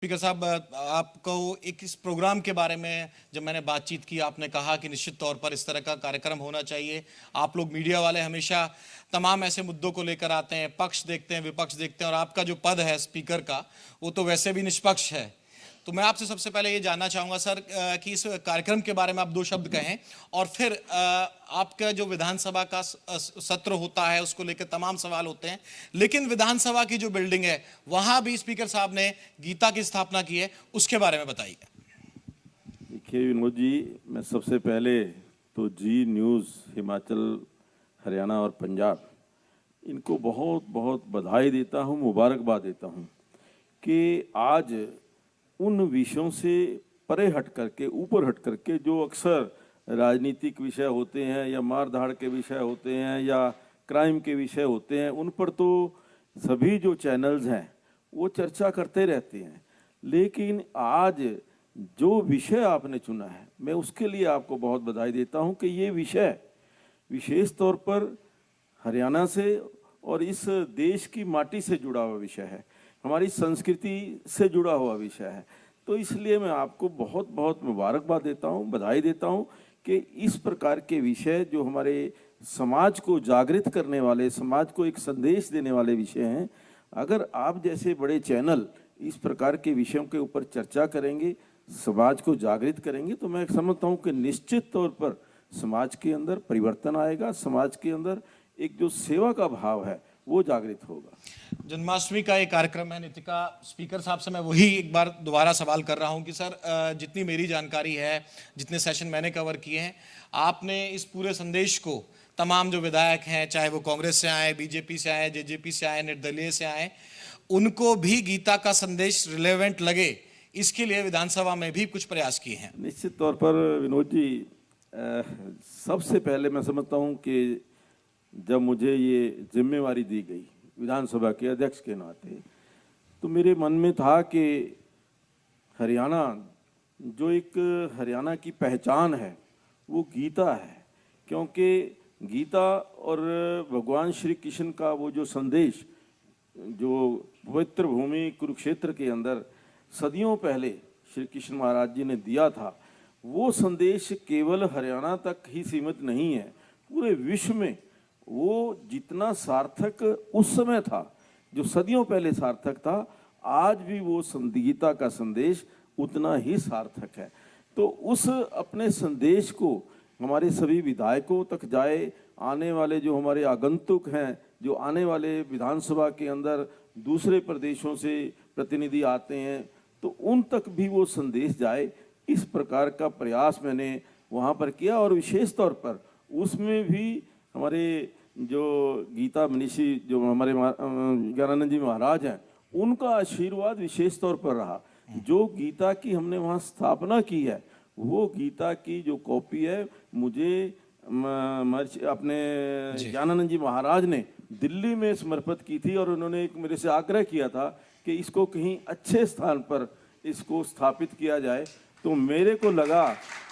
Speaker साहब, आपको एक इस प्रोग्राम के बारे में जब मैंने बातचीत की, आपने कहा कि निश्चित तौर पर इस तरह का कार्यक्रम होना चाहिए। आप लोग मीडिया वाले हमेशा तमाम ऐसे मुद्दों को लेकर आते हैं, पक्ष देखते हैं, विपक्ष देखते हैं, और आपका जो पद है स्पीकर का वो तो वैसे भी निष्पक्ष है। तो मैं आपसे सबसे पहले ये जानना चाहूंगा सर कि इस कार्यक्रम के बारे में आप दो शब्द कहें, और फिर आपका जो विधानसभा का सत्र होता है उसको लेकर तमाम सवाल होते हैं, लेकिन विधानसभा की जो बिल्डिंग है वहां भी स्पीकर साहब ने गीता की स्थापना की है, उसके बारे में बताइए। देखिए विनोद जी, मैं सबसे पहले तो जी न्यूज़ हिमाचल, हरियाणा और पंजाब, इनको बहुत बहुत बधाई देता हूँ, मुबारकबाद देता हूँ कि आज उन विषयों से परे हट करके, ऊपर हट करके, जो अक्सर राजनीतिक विषय होते हैं या मार धाड़ के विषय होते हैं या क्राइम के विषय होते हैं, उन पर तो सभी जो चैनल्स हैं वो चर्चा करते रहते हैं। लेकिन आज जो विषय आपने चुना है, मैं उसके लिए आपको बहुत बधाई देता हूं कि ये विषय विशेष तौर पर हरियाणा से और इस देश की माटी से जुड़ा हुआ विषय है, हमारी संस्कृति से जुड़ा हुआ विषय है। तो इसलिए मैं आपको बहुत बहुत मुबारकबाद देता हूं, बधाई देता हूं कि इस प्रकार के विषय जो हमारे समाज को जागृत करने वाले, समाज को एक संदेश देने वाले विषय हैं, अगर आप जैसे बड़े चैनल इस प्रकार के विषयों के ऊपर चर्चा करेंगे, समाज को जागृत करेंगे, तो मैं समझता हूं कि निश्चित तौर पर समाज के अंदर परिवर्तन आएगा, समाज के अंदर एक जो सेवा का भाव है वो जागृत होगा। जन्माष्टमी का एक कार्यक्रम है नितिका, स्पीकर साहब से मैं वही एक बार दोबारा सवाल कर रहा हूं कि सर, जितनी मेरी जानकारी है, जितने सेशन मैंने कवर किए हैं, आपने इस पूरे संदेश को तमाम जो विधायक हैं, चाहे वो कांग्रेस से आए, बीजेपी से आए, जेजेपी से आए, निर्दलीय से आए, उनको भी गीता का संदेश रिलेवेंट लगे, इसके लिए विधानसभा में भी कुछ प्रयास किए हैं। निश्चित तौर पर विनोद जी, सबसे पहले मैं समझता हूं कि जब मुझे ये जिम्मेवारी दी गई विधानसभा के अध्यक्ष के नाते, तो मेरे मन में था कि हरियाणा, जो एक हरियाणा की पहचान है वो गीता है, क्योंकि गीता और भगवान श्री कृष्ण का वो जो संदेश, जो पवित्र भूमि कुरुक्षेत्र के अंदर सदियों पहले श्री कृष्ण महाराज जी ने दिया था, वो संदेश केवल हरियाणा तक ही सीमित नहीं है, पूरे विश्व में वो जितना सार्थक उस समय था, जो सदियों पहले सार्थक था, आज भी वो गीता का संदेश उतना ही सार्थक है। तो उस अपने संदेश को हमारे सभी विधायकों तक जाए, आने वाले जो हमारे आगंतुक हैं, जो आने वाले विधानसभा के अंदर दूसरे प्रदेशों से प्रतिनिधि आते हैं, तो उन तक भी वो संदेश जाए, इस प्रकार का प्रयास मैंने वहाँ पर किया। और विशेष तौर पर उसमें भी हमारे जो गीता मनीषी, जो हमारे ज्ञानानंद जी महाराज हैं, उनका आशीर्वाद विशेष तौर पर रहा। जो गीता की हमने वहाँ स्थापना की है, वो गीता की जो कॉपी है, मुझे अपने ज्ञानानंद जी महाराज ने दिल्ली में समर्पित की थी, और उन्होंने एक मेरे से आग्रह किया था कि इसको कहीं अच्छे स्थान पर इसको स्थापित किया जाए। तो मेरे को लगा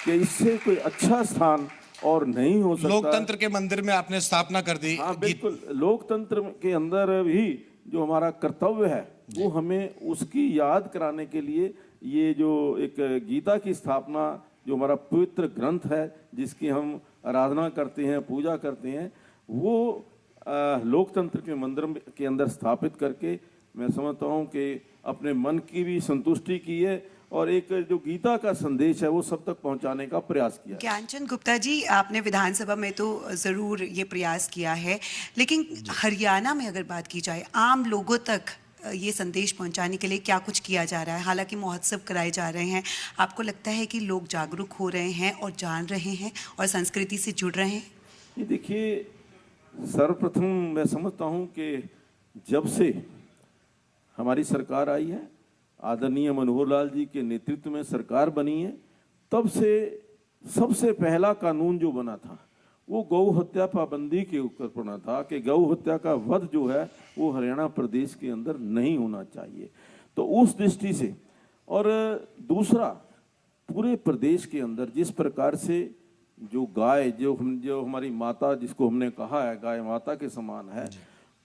कि इससे कोई अच्छा स्थान और नहीं हो सकता। लोकतंत्र के मंदिर में आपने स्थापना कर दी। हाँ बिल्कुल, लोकतंत्र के अंदर भी जो हमारा कर्तव्य है वो हमें उसकी याद कराने के लिए ये जो एक गीता की स्थापना, जो हमारा पवित्र ग्रंथ है, जिसकी हम आराधना करते हैं, पूजा करते हैं, वो लोकतंत्र के मंदिर के अंदर स्थापित करके मैं समझता हूँ कि अपने मन की भी संतुष्टि की है और एक जो गीता का संदेश है वो सब तक पहुंचाने का प्रयास किया। ज्ञानचंद गुप्ता जी, आपने विधानसभा में तो ज़रूर ये प्रयास किया है, लेकिन हरियाणा में अगर बात की जाए, आम लोगों तक ये संदेश पहुंचाने के लिए क्या कुछ किया जा रहा है? हालांकि महोत्सव कराए जा रहे हैं, आपको लगता है कि लोग जागरूक हो रहे हैं और जान रहे हैं और संस्कृति से जुड़ रहे हैं? ये देखिए, सर्वप्रथम मैं समझता हूँ कि जब से हमारी सरकार आई है, आदरणीय मनोहर लाल जी के नेतृत्व में सरकार बनी है, तब से सबसे पहला कानून जो बना था वो गौ हत्या पाबंदी के ऊपर बना था कि गौ हत्या का वध जो है वो हरियाणा प्रदेश के अंदर नहीं होना चाहिए। तो उस दृष्टि से, और दूसरा, पूरे प्रदेश के अंदर जिस प्रकार से जो गाय, जो हमारी माता, जिसको हमने कहा है गाय माता के समान है,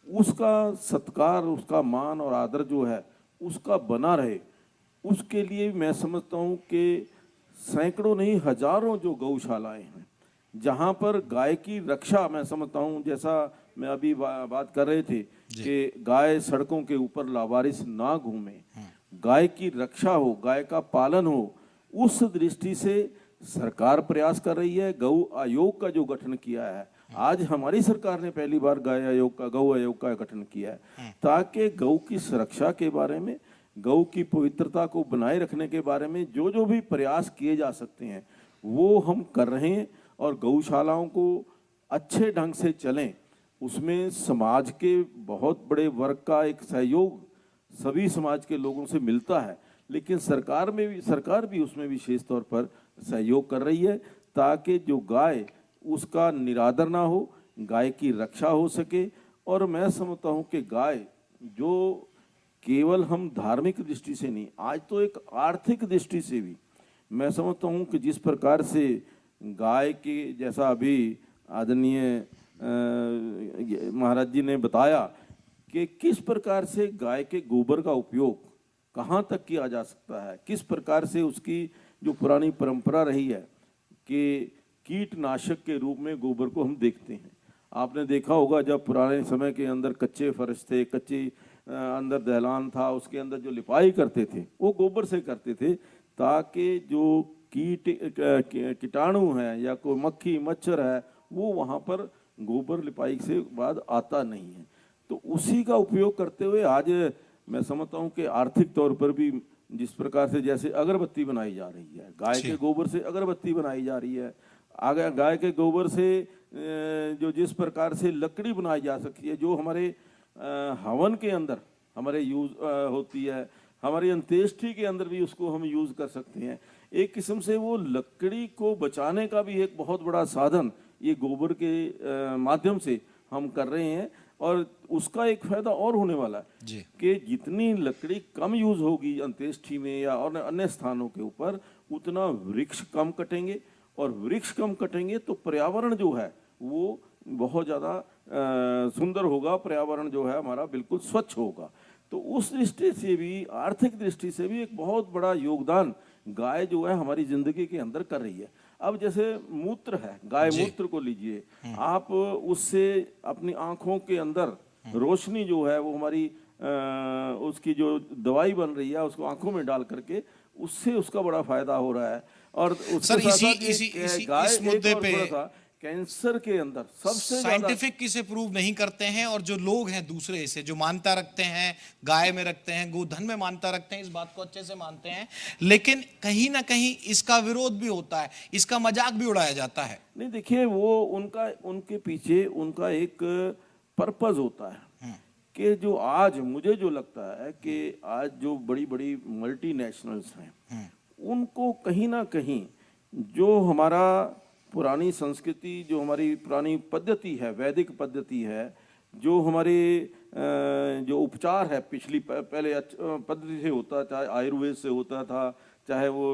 उसका सत्कार, उसका मान और आदर जो है उसका बना रहे, उसके लिए मैं समझता हूँ कि सैकड़ों नहीं हजारों जो गौशालाएं हैं जहाँ पर गाय की रक्षा, मैं समझता हूँ, जैसा मैं अभी बात कर रहे थे कि गाय सड़कों के ऊपर लावारिस ना घूमे, गाय की रक्षा हो, गाय का पालन हो, उस दृष्टि से सरकार प्रयास कर रही है। गौ आयोग का जो गठन किया है, आज हमारी सरकार ने पहली बार गौ आयोग का गठन किया है ताकि गौ की सुरक्षा के बारे में, गौ की पवित्रता को बनाए रखने के बारे में जो जो भी प्रयास किए जा सकते हैं वो हम कर रहे हैं। और गौशालाओं को अच्छे ढंग से चलें, उसमें समाज के बहुत बड़े वर्ग का एक सहयोग सभी समाज के लोगों से मिलता है, लेकिन सरकार भी उसमें विशेष तौर पर सहयोग कर रही है ताकि जो गाय उसका निरादर ना हो, गाय की रक्षा हो सके। और मैं समझता हूँ कि गाय जो केवल हम धार्मिक दृष्टि से नहीं, आज तो एक आर्थिक दृष्टि से भी मैं समझता हूँ कि जिस प्रकार से गाय की, जैसा अभी आदरणीय महाराज जी ने बताया कि किस प्रकार से गाय के गोबर का उपयोग कहाँ तक किया जा सकता है, किस प्रकार से उसकी जो पुरानी परंपरा रही है कि कीटनाशक के रूप में गोबर को हम देखते हैं। आपने देखा होगा जब पुराने समय के अंदर कच्चे फर्श थे, कच्चे अंदर दहलान था, उसके अंदर जो लिपाई करते थे वो गोबर से करते थे ताकि जो कीटाणु है या कोई मक्खी मच्छर है वो वहाँ पर गोबर लिपाई से बाद आता नहीं है। तो उसी का उपयोग करते हुए आज मैं समझता हूँ कि आर्थिक तौर पर भी जिस प्रकार से जैसे अगरबत्ती बनाई जा रही है, गाय के गोबर से अगरबत्ती बनाई जा रही है, आगे गाय के गोबर से जो जिस प्रकार से लकड़ी बनाई जा सकती है, जो हमारे हवन के अंदर हमारे यूज होती है, हमारी अंत्येष्टि के अंदर भी उसको हम यूज कर सकते हैं। एक किस्म से वो लकड़ी को बचाने का भी एक बहुत बड़ा साधन ये गोबर के माध्यम से हम कर रहे हैं। और उसका एक फायदा और होने वाला है कि जितनी लकड़ी कम यूज होगी अंत्येष्टि में या और अन्य स्थानों के ऊपर, उतना वृक्ष कम कटेंगे, और वृक्ष कम कटेंगे तो पर्यावरण जो है वो बहुत ज़्यादा सुंदर होगा, पर्यावरण जो है हमारा बिल्कुल स्वच्छ होगा। तो उस दृष्टि से भी, आर्थिक दृष्टि से भी एक बहुत बड़ा योगदान गाय जो है हमारी जिंदगी के अंदर कर रही है। अब जैसे मूत्र है, गाय मूत्र को लीजिए आप, उससे अपनी आंखों के अंदर रोशनी जो है वो हमारी उसकी जो दवाई बन रही है उसको आंखों में डाल करके उससे उसका बड़ा फायदा हो रहा है। और सर इस मुद्दे पे कैंसर के अंदर सबसे साइंटिफिक किसे प्रूव नहीं करते हैं, और जो लोग हैं दूसरे इसे जो मानता रखते हैं, गाय में रखते हैं, गोधन में मानता रखते हैं, इस बात को अच्छे से मानते हैं, लेकिन कहीं ना कहीं इसका विरोध भी होता है, इसका मजाक भी उड़ाया जाता है। नहीं, देखिए वो उनके पीछे उनका एक पर्पस होता है कि जो आज मुझे जो लगता है कि आज जो बड़ी बड़ी मल्टीनेशनल्स हैं उनको कहीं ना कहीं जो हमारा पुरानी संस्कृति, जो हमारी पुरानी पद्धति है, वैदिक पद्धति है, जो हमारे जो उपचार है पिछली पहले पद्धति से होता, चाहे आयुर्वेद से होता था, चाहे वो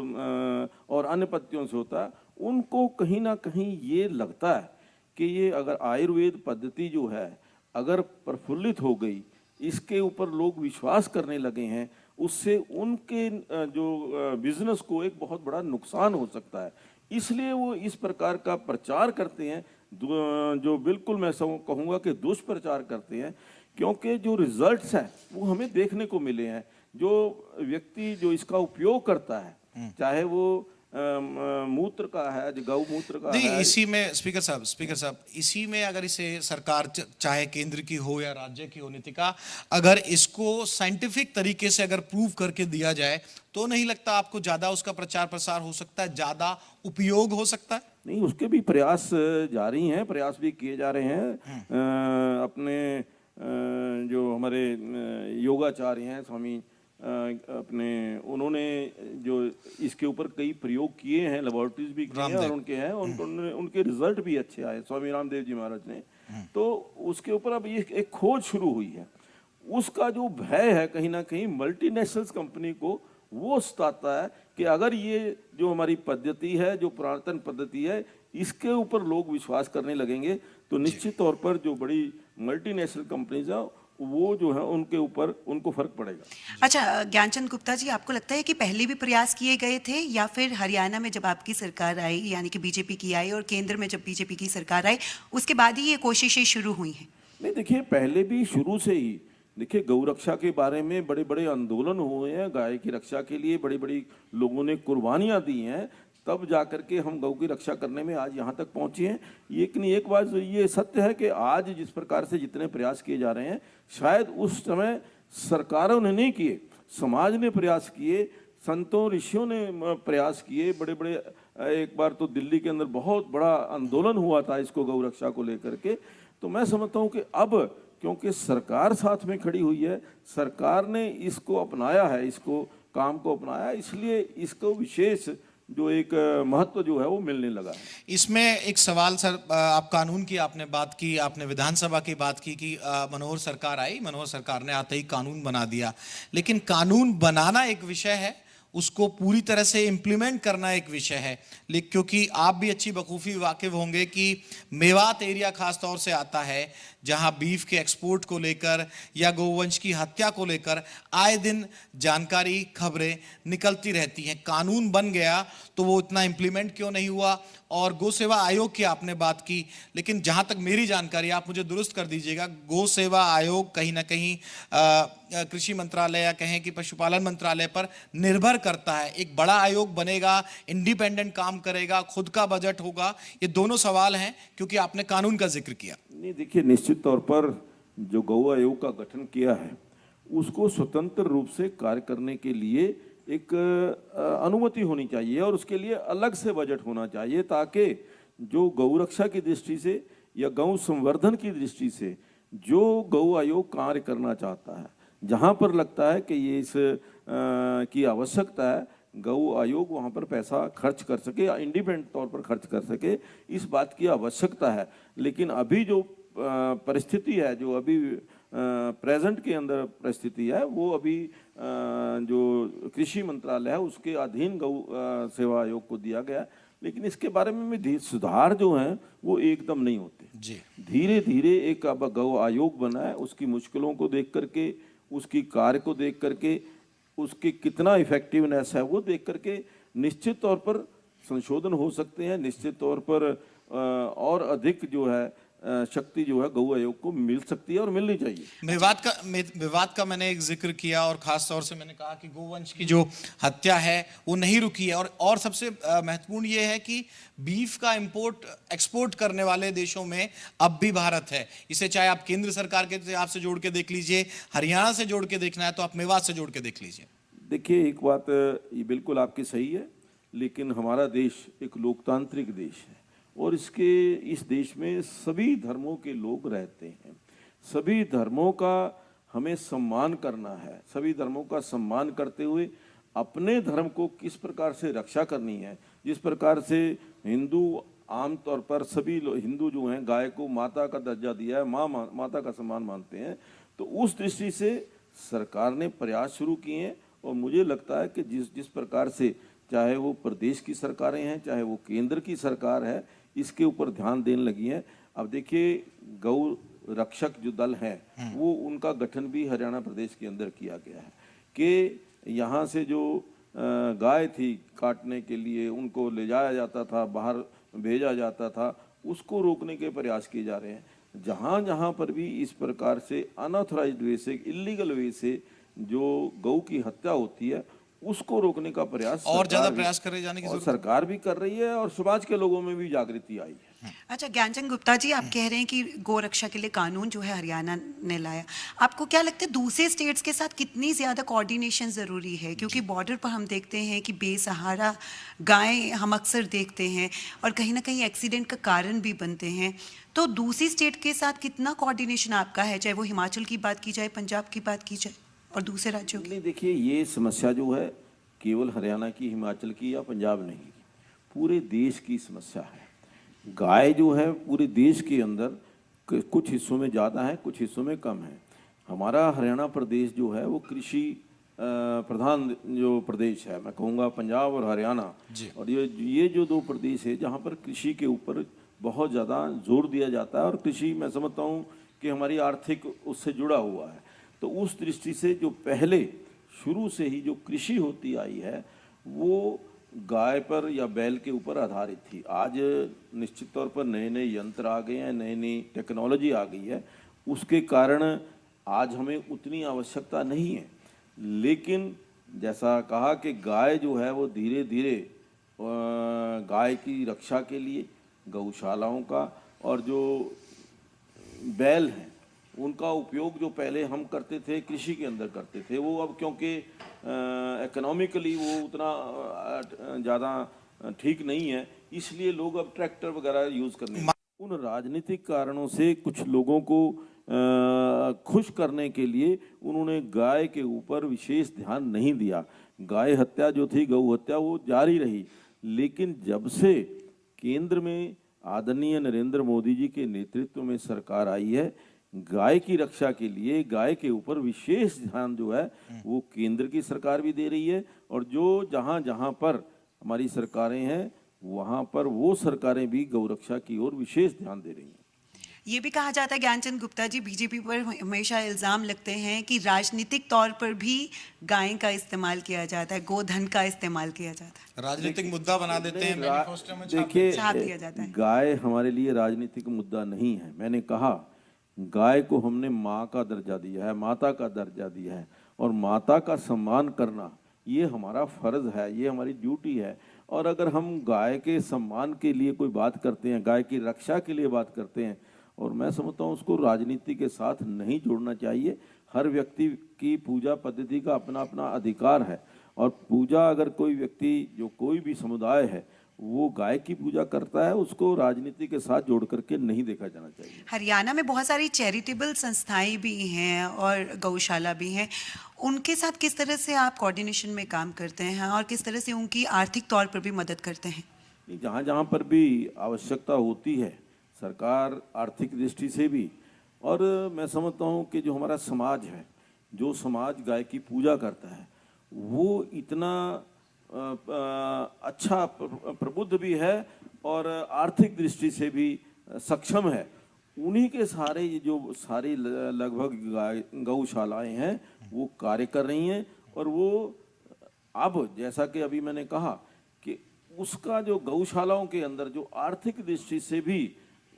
और अन्य पद्धतियों से होता, उनको कहीं ना कहीं ये लगता है कि ये अगर आयुर्वेद पद्धति जो है अगर प्रफुल्लित हो गई, इसके ऊपर लोग विश्वास करने लगे हैं, उससे उनके जो बिजनेस को एक बहुत बड़ा नुकसान हो सकता है। इसलिए वो इस प्रकार का प्रचार करते हैं, जो बिल्कुल मैं कहूँगा कि दुष्प्रचार करते हैं, क्योंकि जो रिजल्ट्स हैं वो हमें देखने को मिले हैं। जो व्यक्ति जो इसका उपयोग करता है, चाहे वो मूत्र का है, जो गौमूत्र का है, इसी में स्पीकर साहब इसी में अगर इसे सरकार चाहे केंद्र की हो या राज्य की हो, नीतिका, अगर इसको साइंटिफिक तरीके से अगर प्रूव करके दिया जाए तो नहीं लगता आपको ज्यादा उसका प्रचार प्रसार हो सकता है, ज्यादा उपयोग हो सकता है? नहीं, उसके भी प्रयास जारी हैं, प्रयास भी किए जा रहे हैं। अपने जो हमारे योगाचार्य हैं स्वामी अपने, उन्होंने जो इसके ऊपर कई प्रयोग किए हैं, लेबोरेटरीज भी किए हैं और उनके हैं, उनके रिजल्ट भी अच्छे आए, स्वामी रामदेव जी महाराज ने। तो उसके ऊपर अब ये एक खोज शुरू हुई है। उसका जो भय है कहीं ना कहीं मल्टीनेशनल्स कंपनी को वो सताता है कि अगर ये जो हमारी पद्धति है, जो पुरातन पद्धति है, इसके ऊपर लोग विश्वास करने लगेंगे तो निश्चित तौर पर जो बड़ी मल्टीनेशनल कंपनीज हैं वो जो है उनके ऊपर उनको फर्क पड़ेगा। अच्छा, ज्ञानचंद गुप्ता जी, आपको लगता है कि पहले भी प्रयास किए गए थे या फिर हरियाणा में जब आपकी सरकार आई, यानी कि बीजेपी की आई, और केंद्र में जब बीजेपी की सरकार आई, उसके बाद ही ये कोशिशें शुरू हुई हैं? नहीं, देखिए पहले भी शुरू से ही देखिए गौ रक्षा के बारे में बड़े बड़े आंदोलन हुए हैं, गाय की रक्षा के लिए बड़ी बड़ी लोगों ने कुर्बानियां दी हैं, तब जाकर के हम गौ की रक्षा करने में आज यहाँ तक पहुंचे हैं। लेकिन एक बात ये सत्य है कि आज जिस प्रकार से जितने प्रयास किए जा रहे हैं, शायद उस समय सरकारों ने नहीं किए, समाज ने प्रयास किए, संतों ऋषियों ने प्रयास किए, बड़े बड़े, एक बार तो दिल्ली के अंदर बहुत बड़ा आंदोलन हुआ था इसको गौ रक्षा को लेकर के। तो मैं समझता हूँ कि अब क्योंकि सरकार साथ में खड़ी हुई है, सरकार ने इसको अपनाया है, इसको काम को अपनाया, इसलिए इसको विशेष जो एक महत्व जो है वो मिलने लगा है। इसमें एक सवाल सर, आप कानून की आपने बात की, आपने विधानसभा की बात की कि मनोहर सरकार आई, मनोहर सरकार ने आते ही कानून बना दिया, लेकिन कानून बनाना एक विषय है, उसको पूरी तरह से इम्प्लीमेंट करना एक विषय है। लेकिन क्योंकि आप भी अच्छी बखूबी वाकिफ होंगे कि मेवात एरिया खास तौर से आता है, जहां बीफ के एक्सपोर्ट को लेकर या गौवंश की हत्या को लेकर आए दिन जानकारी, खबरें निकलती रहती हैं। कानून बन गया तो वो इतना इम्प्लीमेंट क्यों नहीं हुआ? और गौ सेवा आयोग की आपने बात की, लेकिन जहां तक मेरी जानकारी, आप मुझे दुरुस्त कर दीजिएगा, गौ सेवा आयोग कहीं ना कहीं कृषि मंत्रालय या कहें कि पशुपालन मंत्रालय पर निर्भर करता है। एक बड़ा आयोग बनेगा, इंडिपेंडेंट काम करेगा, खुद का बजट होगा, ये दोनों सवाल हैं, क्योंकि आपने कानून का जिक्र किया। नहीं, देखिए निश्चित तौर पर जो गौ आयोग का गठन किया है उसको स्वतंत्र रूप से कार्य करने के लिए एक अनुमति होनी चाहिए और उसके लिए अलग से बजट होना चाहिए, ताकि जो गौ रक्षा की दृष्टि से या गौ संवर्धन की दृष्टि से जो गौ आयोग कार्य करना चाहता है, जहाँ पर लगता है कि ये इस की आवश्यकता है, गौ आयोग वहाँ पर पैसा खर्च कर सके या इंडिपेंडेंट तौर पर खर्च कर सके, इस बात की आवश्यकता है। लेकिन अभी जो परिस्थिति है, जो अभी प्रेजेंट के अंदर परिस्थिति है, वो अभी जो कृषि मंत्रालय है उसके अधीन गौ सेवा आयोग को दिया गया है। लेकिन इसके बारे में सुधार जो हैं वो एकदम नहीं होते जी। धीरे धीरे एक अब गौ आयोग बना है, उसकी मुश्किलों को देख करके, उसकी कार्य को देख करके, उसकी कितना इफेक्टिवनेस है वो देख करके निश्चित तौर पर संशोधन हो सकते हैं। निश्चित तौर पर और अधिक जो है शक्ति जो है गौ आयोग को मिल सकती है और मिलनी चाहिए। विवाद का मैंने एक जिक्र किया और खास तौर से मैंने कहा कि गोवंश की जो हत्या है वो नहीं रुकी है, और सबसे महत्वपूर्ण ये है कि बीफ का इंपोर्ट एक्सपोर्ट करने वाले देशों में अब भी भारत है। इसे चाहे आप केंद्र सरकार के आपसे जोड़ के देख लीजिए, हरियाणा से जोड़ के देखना है तो आप मेवात से जोड़ के देख लीजिए। देखिए एक बात ये बिल्कुल आपकी सही है, लेकिन हमारा देश एक लोकतांत्रिक देश है और इस देश में सभी धर्मों के लोग रहते हैं। सभी धर्मों का हमें सम्मान करना है। सभी धर्मों का सम्मान करते हुए अपने धर्म को किस प्रकार से रक्षा करनी है, जिस प्रकार से हिंदू आमतौर पर सभी हिंदू जो हैं गाय को माता का दर्जा दिया है, माता का सम्मान मानते हैं, तो उस दृष्टि से सरकार ने प्रयास शुरू किए हैं। और मुझे लगता है कि जिस प्रकार से चाहे वो प्रदेश की सरकारें हैं, चाहे वो केंद्र की सरकार है, इसके ऊपर ध्यान देने लगी है। अब देखिए गौ रक्षक जो दल है वो उनका गठन भी हरियाणा प्रदेश के अंदर किया गया है कि यहाँ से जो गाय थी काटने के लिए उनको ले जाया जाता था, बाहर भेजा जाता था, उसको रोकने के प्रयास किए जा रहे हैं। जहाँ जहाँ पर भी इस प्रकार से अनऑथराइज्ड वे से, इलीगल वे से जो गौ की हत्या होती है उसको रोकने का प्रयास और ज्यादा प्रयास करे जाने की और सरकार भी कर रही है और समाज के लोगों में भी जागृति आई है। अच्छा, ज्ञानचंद गुप्ता जी, आप कह रहे हैं कि गौ रक्षा के लिए कानून जो है हरियाणा ने लाया, आपको क्या लगता है दूसरे स्टेट्स के साथ कितनी ज़्यादा कोऑर्डिनेशन ज़रूरी है? क्योंकि बॉर्डर पर हम देखते हैं कि बेसहारा गायें हम अक्सर देखते हैं और कहीं ना कहीं एक्सीडेंट का कारण भी बनते हैं। तो दूसरी स्टेट के साथ कितना कोऑर्डिनेशन आपका है, चाहे वो हिमाचल की बात की जाए, पंजाब की बात की जाए और दूसरे राज्यों की? नहीं, देखिए ये समस्या जो है केवल हरियाणा की, हिमाचल की या पंजाब नहीं, पूरे देश की समस्या है। गाय जो है पूरे देश के अंदर कुछ हिस्सों में ज़्यादा है, कुछ हिस्सों में कम है। हमारा हरियाणा प्रदेश जो है वो कृषि प्रधान जो प्रदेश है, मैं कहूँगा पंजाब और हरियाणा, और ये जो दो प्रदेश है जहाँ पर कृषि के ऊपर बहुत ज़्यादा जोर दिया जाता है। और कृषि मैं समझता हूँ कि हमारी आर्थिक उससे जुड़ा हुआ है। तो उस दृष्टि से जो पहले शुरू से ही जो कृषि होती आई है वो गाय पर या बैल के ऊपर आधारित थी। आज निश्चित तौर पर नए नए यंत्र आ गए हैं, नई नई टेक्नोलॉजी आ गई है, उसके कारण आज हमें उतनी आवश्यकता नहीं है। लेकिन जैसा कहा कि गाय जो है वो धीरे धीरे गाय की रक्षा के लिए गौशालाओं का और जो बैल हैं उनका उपयोग जो पहले हम करते थे कृषि के अंदर करते थे, वो अब क्योंकि इकोनॉमिकली वो उतना ज़्यादा ठीक नहीं है, इसलिए लोग अब ट्रैक्टर वगैरह यूज़ करने लगे। उन राजनीतिक कारणों से कुछ लोगों को खुश करने के लिए उन्होंने गाय के ऊपर विशेष ध्यान नहीं दिया। गाय हत्या जो थी, गौ हत्या, वो जारी रही। लेकिन जब से केंद्र में आदरणीय नरेंद्र मोदी जी के नेतृत्व में सरकार आई है, गाय की रक्षा के लिए गाय के ऊपर विशेष ध्यान जो है वो केंद्र की सरकार भी दे रही है, और जो जहां जहां पर हमारी सरकारें हैं वहां पर वो सरकारें भी गौ रक्षा की ओर विशेष ध्यान दे रही हैं। ये भी कहा जाता है ज्ञानचंद गुप्ता जी, बीजेपी पर हमेशा इल्ज़ाम लगते हैं कि राजनीतिक तौर पर भी गाय का इस्तेमाल किया जाता है, गोधन का इस्तेमाल किया जाता है, राजनीतिक मुद्दा बना देते हैं, मैनिफेस्टो में देखिए छाप दिया जाता है। गाय हमारे लिए राजनीतिक मुद्दा नहीं है। मैंने कहा गाय को हमने माँ का दर्जा दिया है, माता का दर्जा दिया है, और माता का सम्मान करना ये हमारा फर्ज है, ये हमारी ड्यूटी है। और अगर हम गाय के सम्मान के लिए कोई बात करते हैं, गाय की रक्षा के लिए बात करते हैं, और मैं समझता हूँ उसको राजनीति के साथ नहीं जोड़ना चाहिए। हर व्यक्ति की पूजा पद्धति का अपना अपना अधिकार है, और पूजा अगर कोई व्यक्ति जो कोई भी समुदाय है वो गाय की पूजा करता है, उसको राजनीति के साथ जोड़ करके नहीं देखा जाना चाहिए। हरियाणा में बहुत सारी चैरिटेबल संस्थाएं भी हैं और गौशाला भी हैं, उनके साथ किस तरह से आप कोऑर्डिनेशन में काम करते हैं और किस तरह से उनकी आर्थिक तौर पर भी मदद करते हैं? जहाँ जहाँ पर भी आवश्यकता होती है सरकार आर्थिक दृष्टि से भी, और मैं समझता हूँ कि जो हमारा समाज है, जो समाज गाय की पूजा करता है, वो इतना अच्छा प्रबुद्ध भी है और आर्थिक दृष्टि से भी सक्षम है। उन्हीं के सारे ये जो सारी लगभग गौशालाएं हैं वो कार्य कर रही हैं, और वो अब जैसा कि अभी मैंने कहा कि उसका जो गौशालाओं के अंदर जो आर्थिक दृष्टि से भी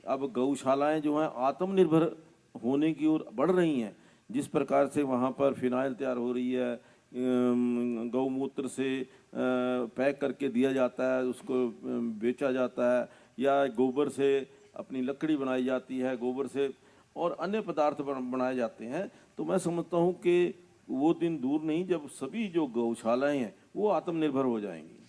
अब गौशालाएं जो हैं आत्मनिर्भर होने की ओर बढ़ रही हैं। जिस प्रकार से वहाँ पर फिनाइल तैयार हो रही है, गौमूत्र से पैक करके दिया जाता है, उसको बेचा जाता है, या गोबर से अपनी लकड़ी बनाई जाती है, गोबर से और अन्य पदार्थ बनाए जाते हैं। तो मैं समझता हूँ कि वो दिन दूर नहीं जब सभी जो गौशालाएं हैं वो आत्मनिर्भर हो जाएंगी।